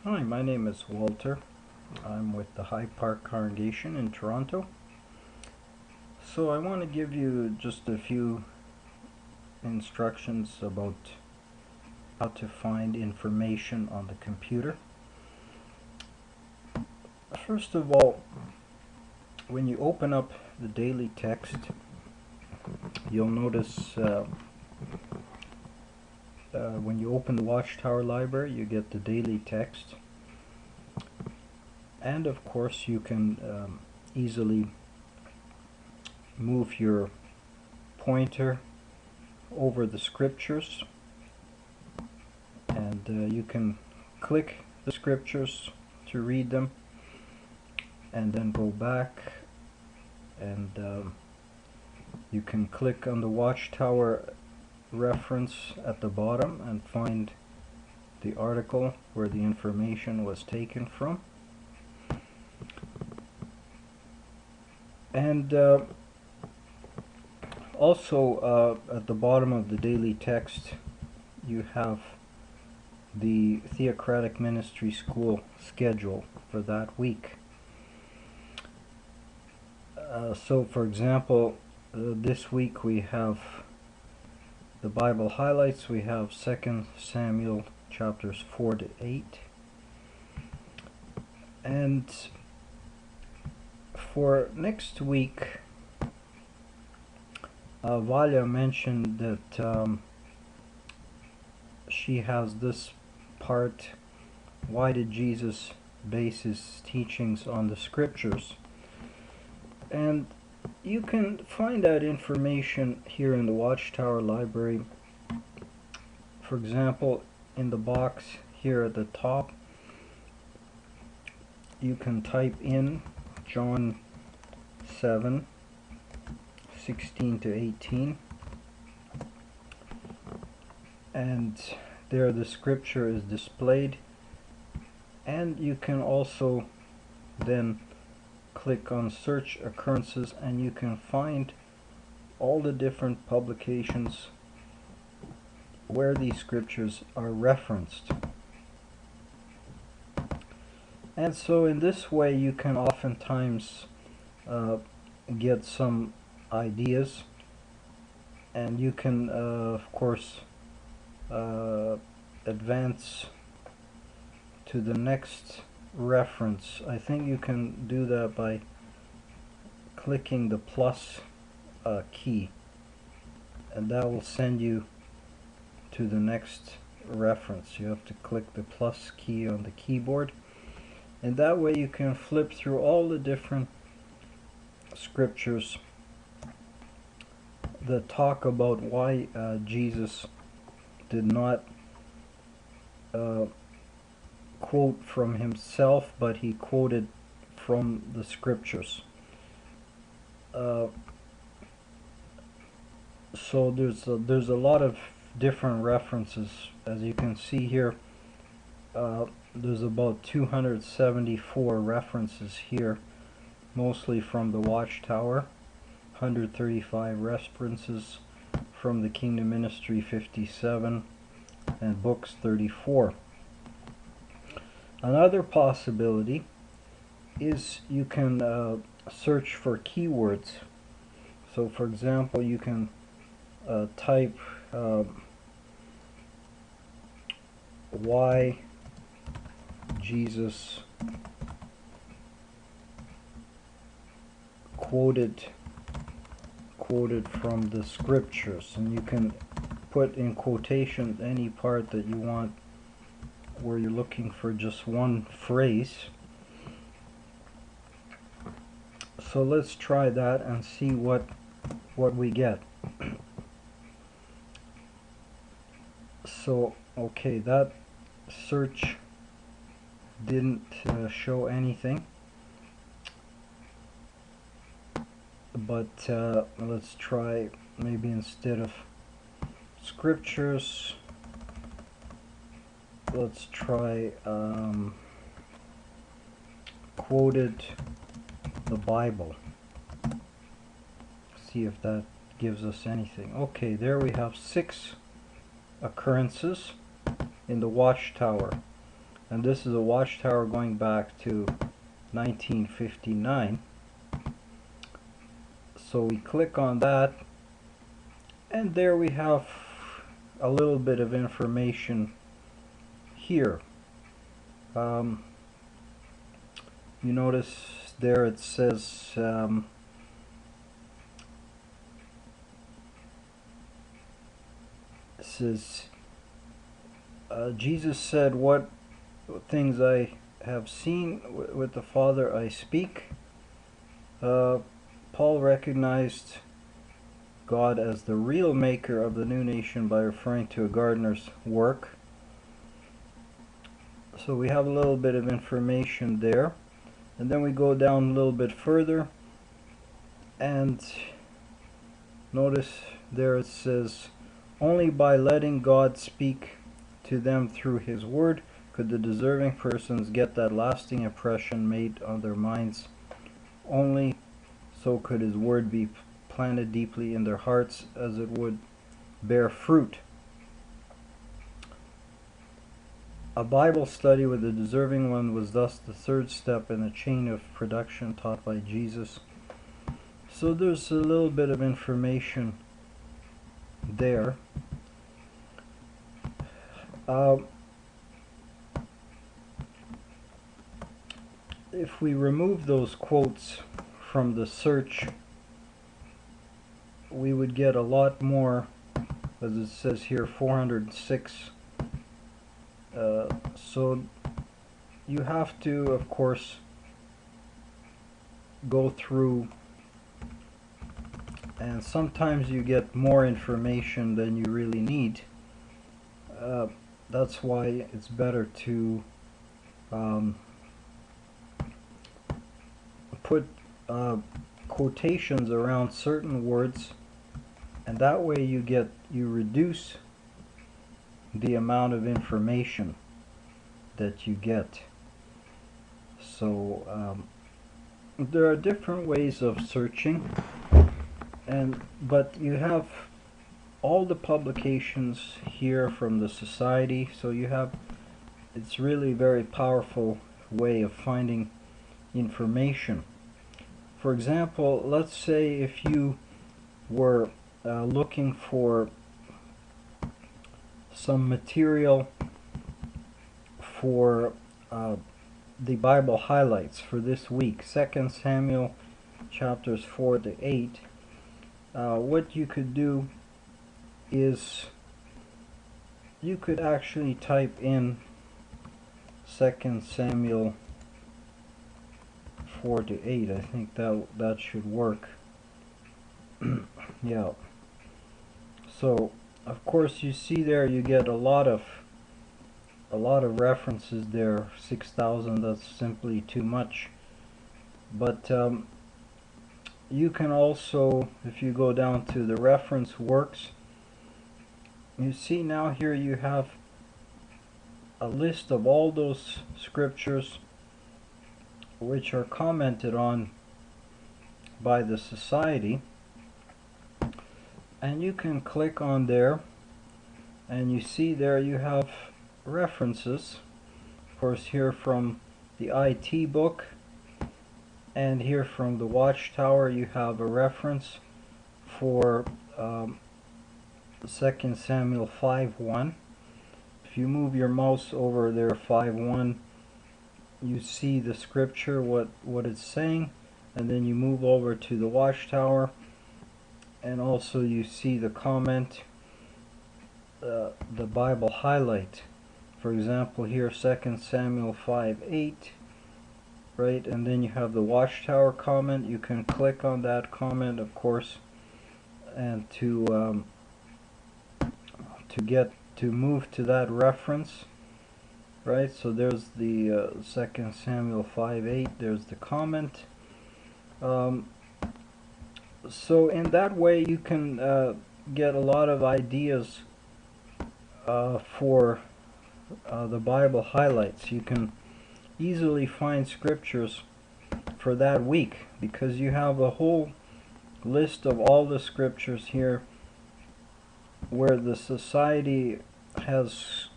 Hi, my name is Walter. I'm with the High Park Congregation in Toronto. So I want to give you just a few instructions about how to find information on the computer. First of all, when you open up the daily text, you'll notice when you open the Watchtower Library, you get the daily text. And of course, you can easily move your pointer over the scriptures, and you can click the scriptures to read them and then go back, and you can click on the Watchtower reference at the bottom and find the article where the information was taken from. And also at the bottom of the daily text you have the Theocratic Ministry School schedule for that week. So for example, this week we have the Bible highlights. We have 2 Samuel chapters 4 to 8. And for next week, Valia mentioned that she has this part: why did Jesus base his teachings on the scriptures? And you can find that information here in the Watchtower Library. For example, in the box here at the top, you can type in John 7:16 to 18, and there the scripture is displayed. And you can also then click on search occurrences, and you can find all the different publications where these scriptures are referenced. And so in this way you can oftentimes get some ideas, and you can of course advance to the next reference. I think you can do that by clicking the plus key, and that will send you to the next reference. You have to click the plus key on the keyboard, and that way you can flip through all the different scriptures that talk about why Jesus did not quote from himself, but he quoted from the scriptures. So there's a lot of different references. As you can see here, there's about 274 references here, mostly from the Watchtower, 135 references from the Kingdom Ministry, 57, and books, 34. Another possibility is you can search for keywords. So for example, you can type why Jesus quoted from the scriptures, and you can put in quotation any part that you want where you're looking for just one phrase. So let's try that and see what we get. So okay, that search didn't show anything, but let's try, maybe instead of scriptures, let's try quoted the Bible. See if that gives us anything. Okay, there we have 6 occurrences in the Watchtower. and this is a watchtower going back to 1959. So we click on that, and there we have a little bit of information here. You notice there it says Jesus said, "What things I have seen with the Father I speak." Paul recognized God as the real maker of the new nation by referring to a gardener's work. So we have a little bit of information there, and then we go down a little bit further, and notice there it says, "Only by letting God speak to them through His Word could the deserving persons get that lasting impression made on their minds. Only so could His Word be planted deeply in their hearts, as it would bear fruit." A Bible study with the deserving one was thus the third step in the chain of production taught by Jesus. So there's a little bit of information there. If we remove those quotes from the search, we would get a lot more, as it says here, 406. So you have to, of course, go through, and sometimes you get more information than you really need. That's why it's better to put quotations around certain words, and that way you reduce the amount of information that you get. So there are different ways of searching, but you have all the publications here from the society, so it's really a very powerful way of finding information. For example, let's say if you were looking for some material for the Bible highlights for this week, 2 Samuel chapters 4 to 8, what you could do is you could actually type in 2 Samuel 4 to 8. I think that should work. Yeah. So of course you see there you get a lot of references there. 6,000, that's simply too much. But you can also, if you go down to the reference works, you see now here you have a list of all those scriptures which are commented on by the society, and you can click on there, and you see there you have references, of course, here from the IT book, and here from the Watchtower you have a reference for 2 Samuel 5:1. If you move your mouse over there, 5:1, you see the scripture, what it's saying, and then you move over to the Watchtower, and also you see the comment, the Bible highlight. For example, here 2 Samuel 5:8, right, and then you have the Watchtower comment. You can click on that comment, of course, and to move to that reference, right? So there's the 2 Samuel 5:8. There's the comment. So in that way you can get a lot of ideas for the Bible highlights. You can easily find scriptures for that week because you have a whole list of all the scriptures here where the society has